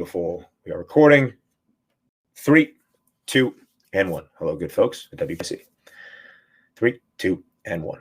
Beautiful. We are recording. 3, 2, and 1. Hello, good folks at WPC. 3, 2, and 1.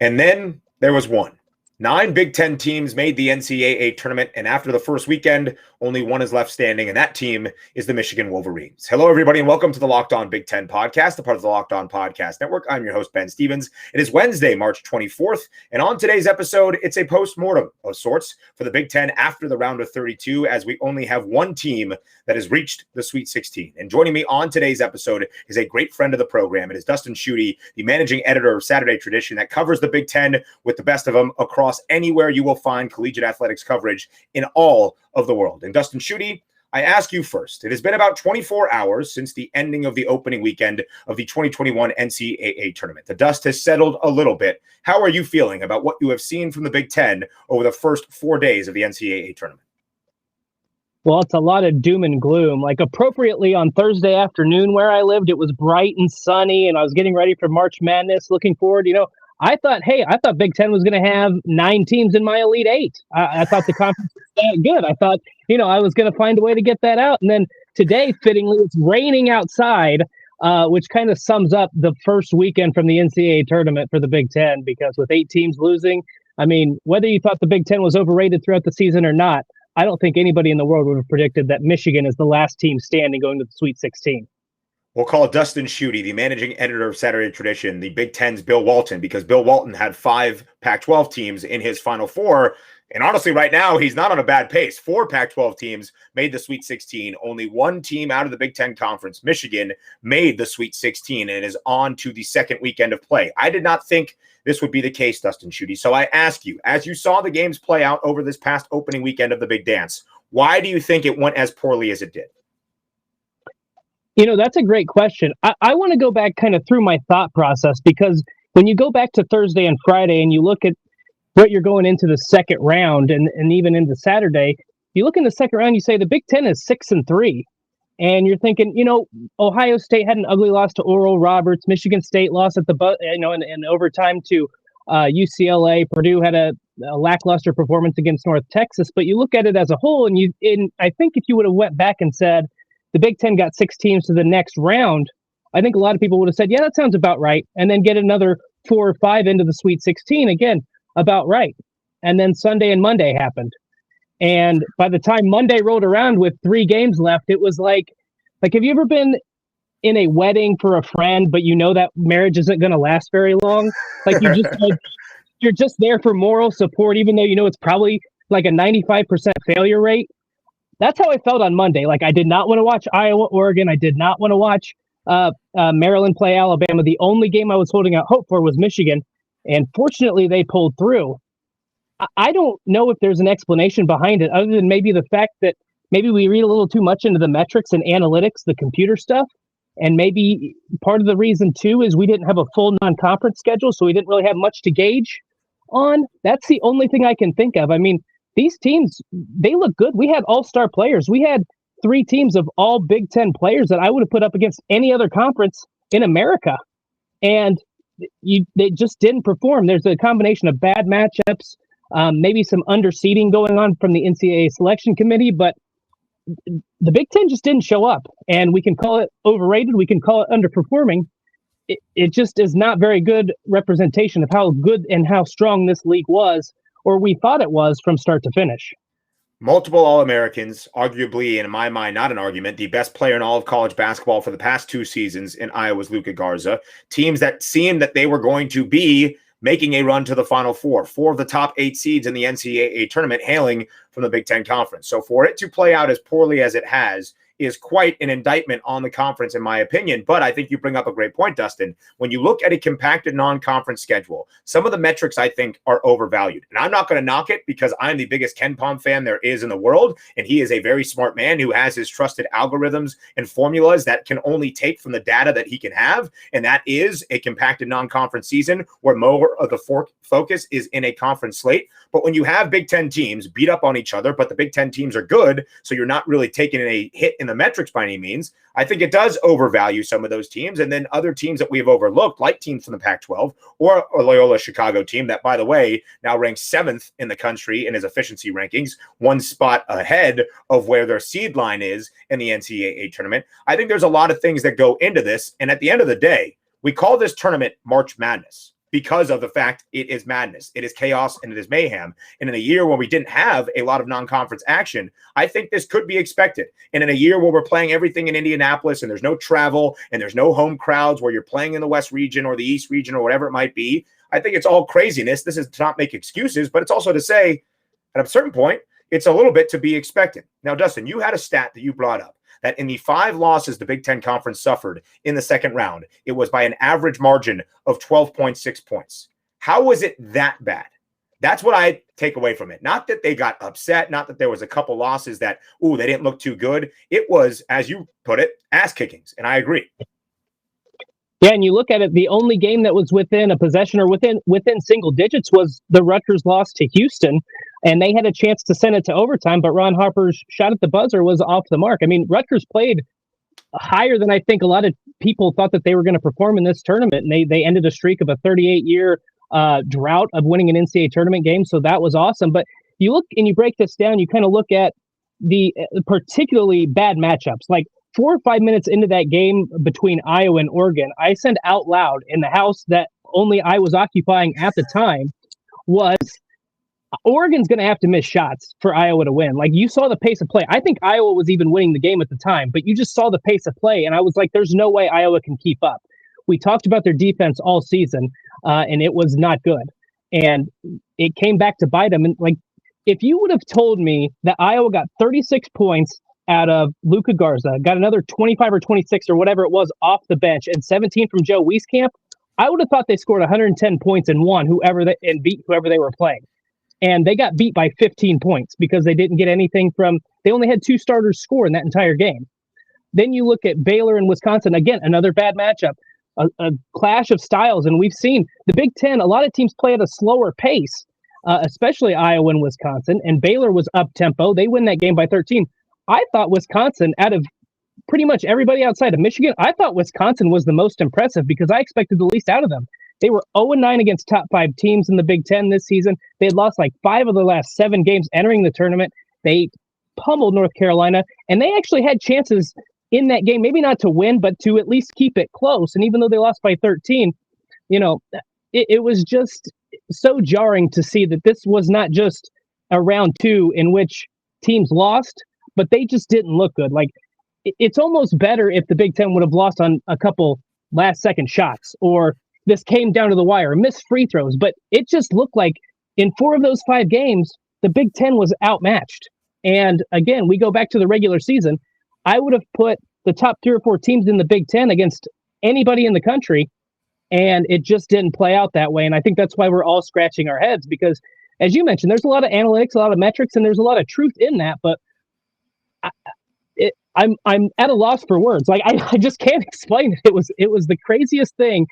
And then there was one. 9 Big Ten teams made the NCAA tournament, and after the first weekend, only one is left standing, and that team is the Michigan Wolverines. Hello, everybody, and welcome to the Locked On Big Ten podcast, a part of the Locked On Podcast Network. I'm your host, Ben Stevens. It is Wednesday, March 24th, and on today's episode, it's a post-mortem of sorts for the Big Ten after the round of 32, as we only have one team that has reached the Sweet 16. And joining me on today's episode is a great friend of the program. It is Dustin Schutte, the managing editor of Saturday Tradition that covers the Big Ten with the best of them across anywhere you will find collegiate athletics coverage in all of the world. And Dustin Schutte, I ask you first, it has been about 24 hours since the ending of the opening weekend of the 2021 NCAA tournament. The dust has settled a little bit. How are you feeling about what you have seen from the Big Ten over the first 4 days of the NCAA tournament? Well, it's a lot of doom and gloom. Like appropriately on Thursday afternoon where I lived, it was bright and sunny and I was getting ready for March Madness, looking forward, I thought Big Ten was going to have 9 teams in my Elite Eight. I thought the conference was that good. I thought, I was going to find a way to get that out. And then today, fittingly, it's raining outside, which kind of sums up the first weekend from the NCAA tournament for the Big Ten, because with 8 teams losing, whether you thought the Big Ten was overrated throughout the season or not, I don't think anybody in the world would have predicted that Michigan is the last team standing going to the Sweet 16. We'll call Dustin Schutte, the managing editor of Saturday Tradition, the Big Ten's Bill Walton, because Bill Walton had 5 Pac-12 teams in his Final Four. And honestly, right now, he's not on a bad pace. 4 Pac-12 teams made the Sweet 16. Only one team out of the Big Ten Conference, Michigan, made the Sweet 16 and is on to the second weekend of play. I did not think this would be the case, Dustin Schutte. So I ask you, as you saw the games play out over this past opening weekend of the Big Dance, why do you think it went as poorly as it did? That's a great question. I want to go back kind of through my thought process, because when you go back to Thursday and Friday and you look at what you're going into the second round and even into Saturday, you look in the second round, you say the Big Ten is 6-3. And you're thinking, Ohio State had an ugly loss to Oral Roberts. Michigan State lost at in overtime to UCLA. Purdue had a lackluster performance against North Texas. But you look at it as a whole, and I think if you would have went back and said the Big Ten got 6 teams to the next round, I think a lot of people would have said, yeah, that sounds about right. And then get another 4 or 5 into the Sweet 16, again, about right. And then Sunday and Monday happened. And by the time Monday rolled around with 3 games left, it was like, have you ever been in a wedding for a friend, but that marriage isn't going to last very long? Like you're just there for moral support, even though it's probably like a 95% failure rate. That's how I felt on Monday. Like I did not want to watch Iowa, Oregon. I did not want to watch Maryland play Alabama. The only game I was holding out hope for was Michigan, and fortunately they pulled through. I don't know if there's an explanation behind it, other than maybe the fact that maybe we read a little too much into the metrics and analytics, the computer stuff. And maybe part of the reason, too, is we didn't have a full non-conference schedule, so we didn't really have much to gauge on. That's the only thing I can think of. These teams, they look good. We had all-star players. We had 3 teams of all Big Ten players that I would have put up against any other conference in America. And they just didn't perform. There's a combination of bad matchups, maybe some underseeding going on from the NCAA selection committee, but the Big Ten just didn't show up. And we can call it overrated. We can call it underperforming. It just is not very good representation of how good and how strong this league was, or we thought it was, from start to finish. Multiple All-Americans, arguably, in my mind, not an argument, the best player in all of college basketball for the past 2 seasons in Iowa's Luka Garza. Teams that seemed that they were going to be making a run to the Final Four. 4 of the top 8 seeds in the NCAA tournament hailing from the Big Ten Conference. So for it to play out as poorly as it has is quite an indictment on the conference, in my opinion. But I think you bring up a great point, Dustin. When you look at a compacted non-conference schedule, some of the metrics I think are overvalued. And I'm not going to knock it, because I'm the biggest Ken Pom fan there is in the world. And he is a very smart man who has his trusted algorithms and formulas that can only take from the data that he can have. And that is a compacted non-conference season where more of the focus is in a conference slate. But when you have Big Ten teams beat up on each other, but the Big Ten teams are good, so you're not really taking a hit in the metrics by any means. I think it does overvalue some of those teams. And then other teams that we have overlooked, like teams from the Pac-12 or a Loyola Chicago team that, by the way, now ranks 7th in the country in his efficiency rankings, one spot ahead of where their seed line is in the NCAA tournament. I think there's a lot of things that go into this. And at the end of the day, we call this tournament March Madness because of the fact it is madness. It is chaos and it is mayhem. And in a year when we didn't have a lot of non-conference action, I think this could be expected. And in a year where we're playing everything in Indianapolis and there's no travel and there's no home crowds, where you're playing in the West region or the East region or whatever it might be, I think it's all craziness. This is to not make excuses, but it's also to say at a certain point, it's a little bit to be expected. Now, Dustin, you had a stat that you brought up, that in the 5 losses the Big Ten Conference suffered in the second round, it was by an average margin of 12.6 points. How was it that bad? That's what I take away from it. Not that they got upset, not that there was a couple losses that, they didn't look too good. It was, as you put it, ass kickings, and I agree. Yeah, and you look at it, the only game that was within a possession or within single digits was the Rutgers loss to Houston, and they had a chance to send it to overtime, but Ron Harper's shot at the buzzer was off the mark. I mean, Rutgers played higher than I think a lot of people thought that they were going to perform in this tournament, and they ended a streak of a 38-year drought of winning an NCAA tournament game, so that was awesome. But you look and you break this down, you kind of look at the particularly bad matchups, like 4 or 5 minutes into that game between Iowa and Oregon, I said out loud in the house that only I was occupying at the time was Oregon's going to have to miss shots for Iowa to win. Like, you saw the pace of play. I think Iowa was even winning the game at the time, but you just saw the pace of play, and I was like, there's no way Iowa can keep up. We talked about their defense all season, and it was not good. And it came back to bite them. And, like, if you would have told me that Iowa got 36 points out of Luka Garza, got another 25 or 26 or whatever it was off the bench, and 17 from Joe Wieskamp, I would have thought they scored 110 points and won and beat whoever they were playing. And they got beat by 15 points because they didn't get anything they only had 2 starters score in that entire game. Then you look at Baylor and Wisconsin, again, another bad matchup, a clash of styles. And we've seen the Big Ten, a lot of teams play at a slower pace, especially Iowa and Wisconsin, and Baylor was up tempo. They win that game by 13. I thought Wisconsin, out of pretty much everybody outside of Michigan, I thought Wisconsin was the most impressive because I expected the least out of them. They were 0-9 against top 5 teams in the Big Ten this season. They had lost like 5 of the last 7 games entering the tournament. They pummeled North Carolina, and they actually had chances in that game, maybe not to win, but to at least keep it close. And even though they lost by 13, it was just so jarring to see that this was not just a round 2 in which teams lost, but they just didn't look good. Like, it's almost better if the Big Ten would have lost on a couple last-second shots, or this came down to the wire, missed free throws. But it just looked like in 4 of those 5 games, the Big Ten was outmatched. And again, we go back to the regular season. I would have put the top 3 or 4 teams in the Big Ten against anybody in the country, and it just didn't play out that way. And I think that's why we're all scratching our heads, because, as you mentioned, there's a lot of analytics, a lot of metrics, and there's a lot of truth in that. But I'm at a loss for words. Like, I just can't explain it. It was the craziest thing.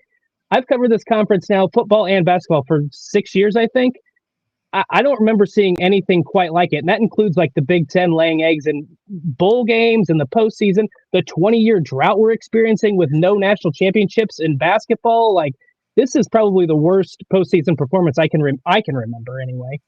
I've covered this conference now, football and basketball, for 6 years, I think. I don't remember seeing anything quite like it. And that includes like the Big Ten laying eggs in bowl games and the postseason, the 20-year drought we're experiencing with no national championships in basketball. Like, this is probably the worst postseason performance I can remember anyway.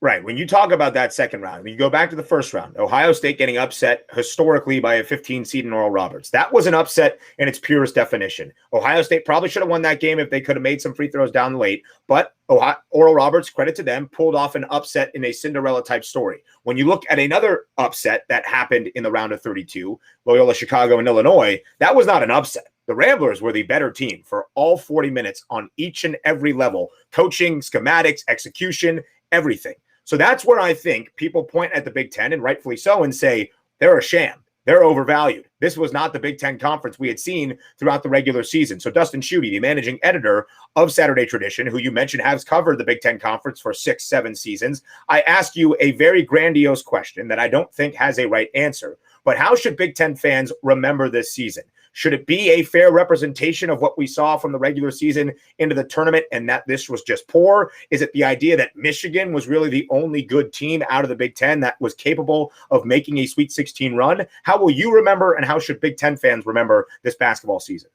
Right. When you talk about that second round, when you go back to the first round, Ohio State getting upset historically by a 15 seed in Oral Roberts. That was an upset in its purest definition. Ohio State probably should have won that game if they could have made some free throws down the late. But Oral Roberts, credit to them, pulled off an upset in a Cinderella type story. When you look at another upset that happened in the round of 32, Loyola Chicago and Illinois, that was not an upset. The Ramblers were the better team for all 40 minutes on each and every level, coaching, schematics, execution, everything. So that's where I think people point at the Big Ten, and rightfully so, and say they're a sham. They're overvalued. This was not the Big Ten Conference we had seen throughout the regular season. So Dustin Schutte, the managing editor of Saturday Tradition, who you mentioned has covered the Big Ten Conference for 6-7 seasons, I ask you a very grandiose question that I don't think has a right answer. But how should Big Ten fans remember this season? Should it be a fair representation of what we saw from the regular season into the tournament and that this was just poor? Is it the idea that Michigan was really the only good team out of the Big Ten that was capable of making a Sweet 16 run? How will you remember, and how should Big Ten fans remember this basketball season?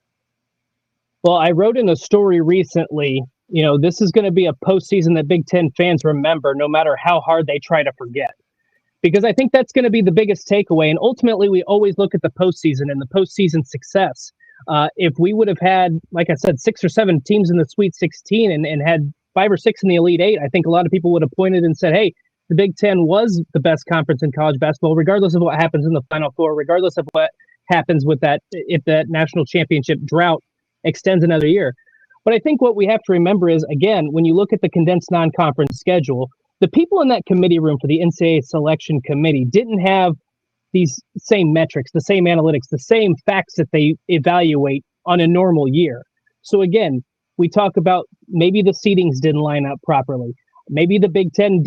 Well, I wrote in a story recently, this is going to be a postseason that Big Ten fans remember no matter how hard they try to forget. Because I think that's going to be the biggest takeaway. And ultimately, we always look at the postseason and the postseason success. If we would have had, like I said, 6 or 7 teams in the Sweet 16 and had 5 or 6 in the Elite 8, I think a lot of people would have pointed and said, hey, the Big Ten was the best conference in college basketball, regardless of what happens in the Final Four, regardless of what happens with that, if that national championship drought extends another year. But I think what we have to remember is, again, when you look at the condensed non-conference schedule, the people in that committee room for the NCAA selection committee didn't have these same metrics, the same analytics, the same facts that they evaluate on a normal year. So again, we talk about maybe the seedings didn't line up properly. Maybe the Big Ten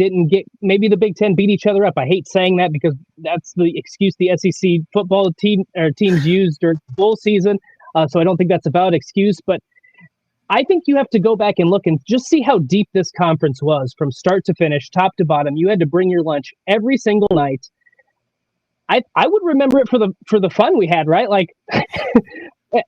maybe the Big Ten beat each other up. I hate saying that because that's the excuse the SEC football teams used during the bowl season. So I don't think that's a valid excuse, but I think you have to go back and look and just see how deep this conference was from start to finish, top to bottom. You had to bring your lunch every single night. I would remember it for the fun we had, right? Like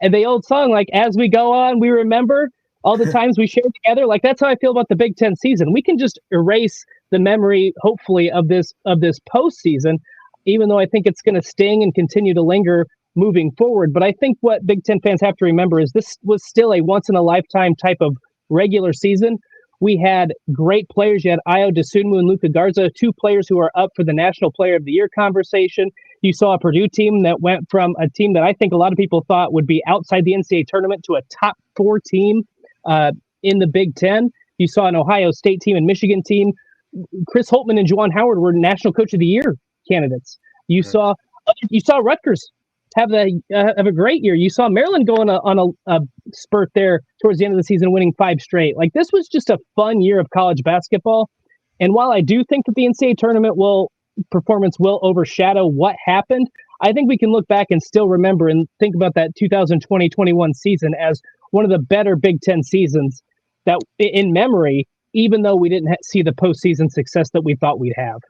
the old song, like, as we go on, we remember all the times we shared together. Like, that's how I feel about the Big Ten season. We can just erase the memory, hopefully, of this postseason, even though I think it's going to sting and continue to linger moving forward. But I think what Big Ten fans have to remember is this was still a once-in-a-lifetime type of regular season. We had great players. You had Ayo Dosunmu and Luka Garza, 2 players who are up for the National Player of the Year conversation. You saw a Purdue team that went from a team that I think a lot of people thought would be outside the NCAA tournament to a top 4 team in the Big Ten. You saw an Ohio State team and Michigan team. Chris Holtmann and Juwan Howard were National Coach of the Year candidates. You saw Rutgers have a great year. You saw Maryland go on a spurt there towards the end of the season, winning 5 straight. Like, this was just a fun year of college basketball. And while I do think that the NCAA tournament performance will overshadow what happened, I think we can look back and still remember and think about that 2020-21 season as one of the better Big Ten seasons that in memory, even though we didn't see the postseason success that we thought we'd have.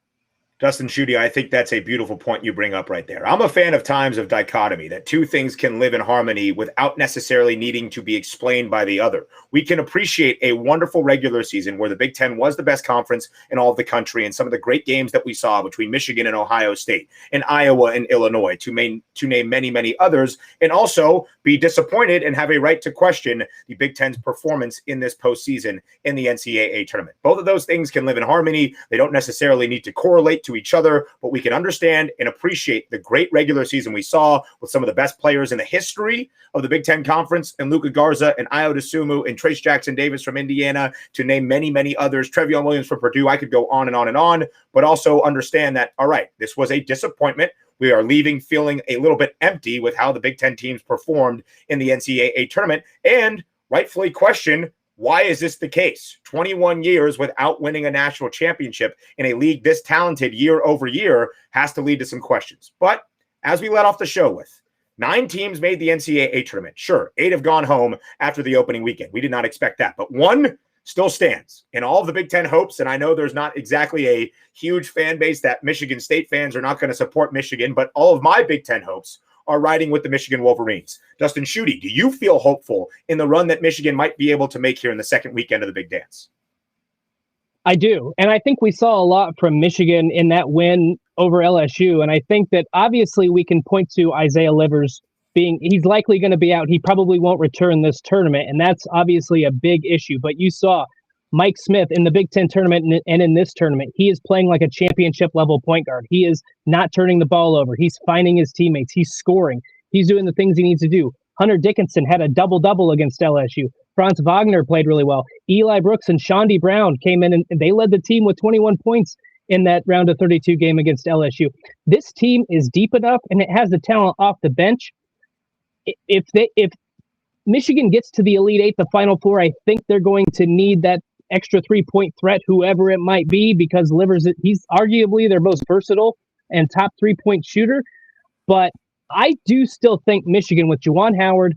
Dustin, Schutte, I think that's a beautiful point you bring up right there. I'm a fan of times of dichotomy, that 2 things can live in harmony without necessarily needing to be explained by the other. We can appreciate a wonderful regular season where the Big Ten was the best conference in all of the country, and some of the great games that we saw between Michigan and Ohio State and Iowa and Illinois, to name many, many others, and also be disappointed and have a right to question the Big Ten's performance in this postseason in the NCAA tournament. Both of those things can live in harmony. They don't necessarily need to correlate to each other, but we can understand and appreciate the great regular season we saw with some of the best players in the history of the Big Ten Conference, and Luka Garza and Ayo Dosunmu and Trace Jackson Davis from Indiana, to name many, many others, Trevion Williams from Purdue. I could go on and on and on, but also understand that, all right, this was a disappointment. We are leaving feeling a little bit empty with how the Big Ten teams performed in the NCAA tournament, and rightfully question, why is this the case? 21 years without winning a national championship in a league this talented year over year has to lead to some questions. But as we let off the show with, 9 teams made the NCAA tournament. Sure, 8 have gone home after the opening weekend. We did not expect that. But 1 still stands. And all of the Big Ten hopes, and I know there's not exactly a huge fan base that Michigan State fans are not going to support Michigan, but all of my Big Ten hopes are riding with the Michigan Wolverines. Dustin, Schutte, do you feel hopeful in the run that Michigan might be able to make here in the second weekend of the Big Dance? I do. And I think we saw a lot from Michigan in that win over LSU. And I think that obviously we can point to Isaiah Livers he's likely going to be out. He probably won't return this tournament. And that's obviously a big issue. But you saw Mike Smith in the Big Ten tournament and in this tournament, he is playing like a championship level point guard. He is not turning the ball over. He's finding his teammates. He's scoring. He's doing the things he needs to do. Hunter Dickinson had a double-double against LSU. Franz Wagner played really well. Eli Brooks and Shondi Brown came in and they led the team with 21 points in that round of 32 game against LSU. This team is deep enough and it has the talent off the bench. If Michigan gets to the Elite Eight, the Final Four, I think they're going to need that extra 3-point threat, whoever it might be, because Livers, he's arguably their most versatile and top 3-point shooter. But I do still think Michigan with Juwan Howard,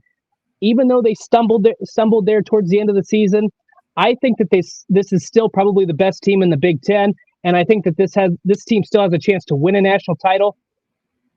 even though they stumbled there towards the end of the season, I think that this is still probably the best team in the Big Ten, and I think that this team still has a chance to win a national title.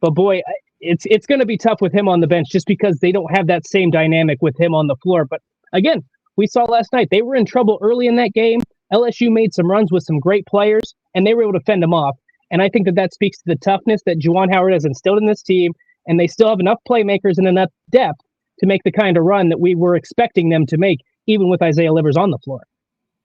But boy, it's going to be tough with him on the bench just because they don't have that same dynamic with him on the floor. But again, we saw last night they were in trouble early in that game. LSU made some runs with some great players, and they were able to fend them off. And I think that speaks to the toughness that Juwan Howard has instilled in this team, and they still have enough playmakers and enough depth to make the kind of run that we were expecting them to make, even with Isaiah Livers on the floor.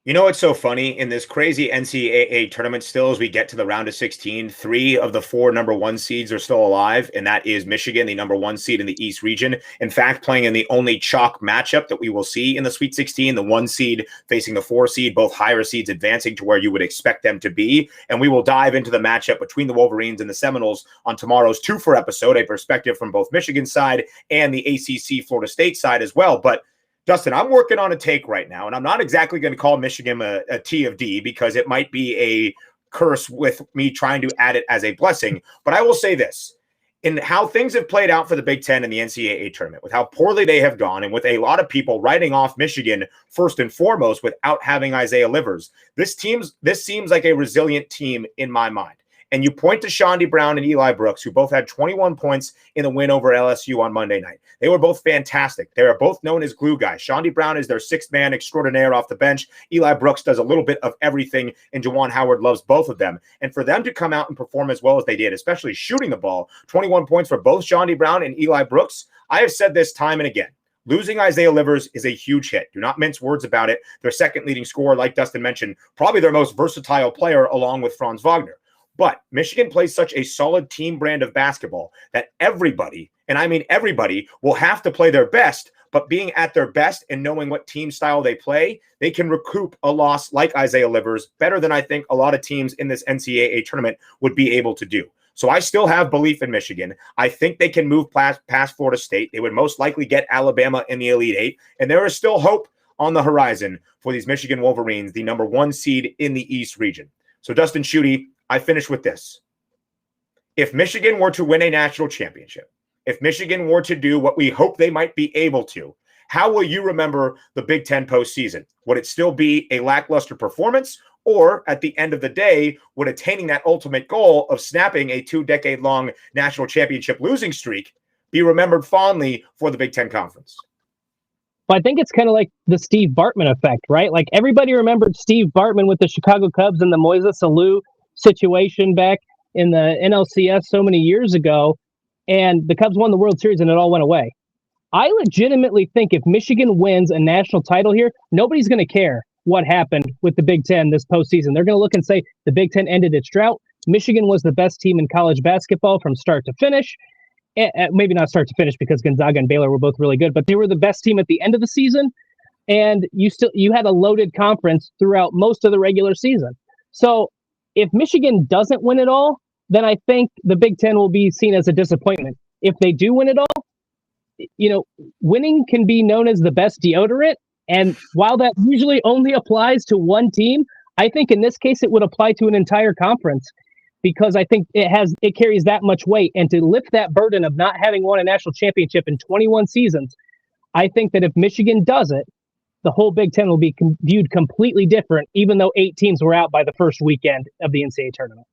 You know what's so funny in this crazy NCAA tournament still as we get to the round of 16, 3 of the 4 number 1 seeds are still alive, and that is Michigan, the number 1 seed in the East region. In fact, playing in the only chalk matchup that we will see in the Sweet 16, the 1 seed facing the 4 seed, both higher seeds advancing to where you would expect them to be. And we will dive into the matchup between the Wolverines and the Seminoles on tomorrow's 2-for episode, a perspective from both Michigan's side and the ACC Florida State side as well. But Dustin, I'm working on a take right now, and I'm not exactly going to call Michigan a T of D because it might be a curse with me trying to add it as a blessing. But I will say this. In how things have played out for the Big Ten in the NCAA tournament, with how poorly they have gone, and with a lot of people writing off Michigan first and foremost without having Isaiah Livers, this seems like a resilient team in my mind. And you point to Schutte Brown and Eli Brooks, who both had 21 points in the win over LSU on Monday night. They were both fantastic. They are both known as glue guys. Schutte Brown is their sixth man extraordinaire off the bench. Eli Brooks does a little bit of everything, and Juwan Howard loves both of them. And for them to come out and perform as well as they did, especially shooting the ball, 21 points for both Schutte Brown and Eli Brooks, I have said this time and again. Losing Isaiah Livers is a huge hit. Do not mince words about it. Their second leading scorer, like Dustin mentioned, probably their most versatile player along with Franz Wagner. But Michigan plays such a solid team brand of basketball that everybody, and I mean everybody, will have to play their best. But being at their best and knowing what team style they play, they can recoup a loss like Isaiah Livers better than I think a lot of teams in this NCAA tournament would be able to do. So I still have belief in Michigan. I think they can move past Florida State. They would most likely get Alabama in the Elite Eight. And there is still hope on the horizon for these Michigan Wolverines, the number 1 seed in the East region. So Dustin Schutte, I finish with this. If Michigan were to win a national championship, if Michigan were to do what we hope they might be able to, how will you remember the Big Ten postseason? Would it still be a lackluster performance? Or at the end of the day, would attaining that ultimate goal of snapping a 2-decade-long national championship losing streak be remembered fondly for the Big Ten Conference? Well, I think it's kind of like the Steve Bartman effect, right? Like everybody remembered Steve Bartman with the Chicago Cubs and the Moises Alou situation back in the NLCS so many years ago, and the Cubs won the World Series and it all went away. I legitimately think if Michigan wins a national title here, nobody's going to care what happened with the Big Ten this postseason. They're going to look and say the Big Ten ended its drought. Michigan was the best team in college basketball from start to finish. Maybe not start to finish because Gonzaga and Baylor were both really good, but they were the best team at the end of the season. And you had a loaded conference throughout most of the regular season. So if Michigan doesn't win it all, then I think the Big Ten will be seen as a disappointment. If they do win it all, winning can be known as the best deodorant. And while that usually only applies to one team, I think in this case it would apply to an entire conference because I think it carries that much weight. And to lift that burden of not having won a national championship in 21 seasons, I think that if Michigan does it, the whole Big Ten will be viewed completely different, even though 8 teams were out by the first weekend of the NCAA tournament.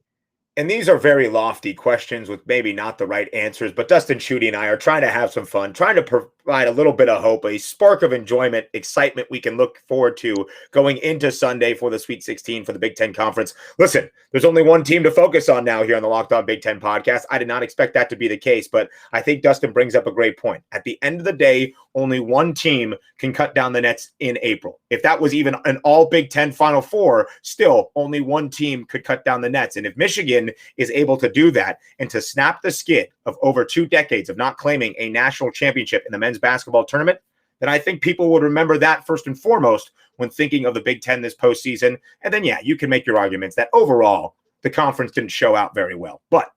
And these are very lofty questions with maybe not the right answers, but Dustin Schutte and I are trying to have some fun, trying to provide a little bit of hope, a spark of enjoyment, excitement we can look forward to going into Sunday for the Sweet 16 for the Big Ten Conference. Listen, there's only one team to focus on now here on the Locked On Big Ten podcast. I did not expect that to be the case, but I think Dustin brings up a great point. At the end of the day, only one team can cut down the nets in April. If that was even an all Big Ten Final Four, still only one team could cut down the nets. And if Michigan is able to do that and to snap the skid of over 2 decades of not claiming a national championship in the men's basketball tournament, then I think people would remember that first and foremost when thinking of the Big Ten this postseason. And then, yeah, you can make your arguments that overall the conference didn't show out very well. But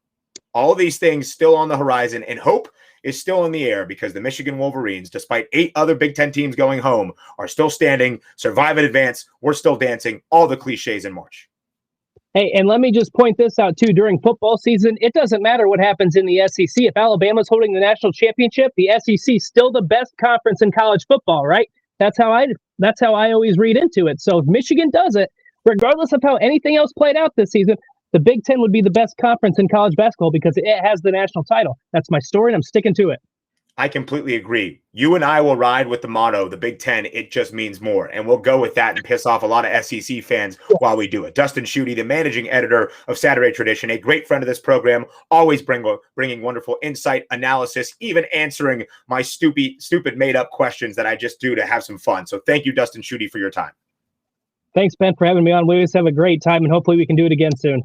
all of these things still on the horizon, and hope is still in the air because the Michigan Wolverines, despite 8 other Big Ten teams going home, are still standing, survive and advance. We're still dancing, all the cliches in March. Hey, and let me just point this out too. During football season, it doesn't matter what happens in the SEC. If Alabama's holding the national championship, the SEC is still the best conference in college football, right? That's how I always read into it. So if Michigan does it, regardless of how anything else played out this season, the Big Ten would be the best conference in college basketball because it has the national title. That's my story, and I'm sticking to it. I completely agree. You and I will ride with the motto, the Big Ten, it just means more. And we'll go with that and piss off a lot of SEC fans while we do it. Dustin Schutte, the managing editor of Saturday Tradition, a great friend of this program, always bringing wonderful insight, analysis, even answering my stupid made-up questions that I just do to have some fun. So thank you, Dustin Schutte, for your time. Thanks, Ben, for having me on. We always have a great time, and hopefully we can do it again soon.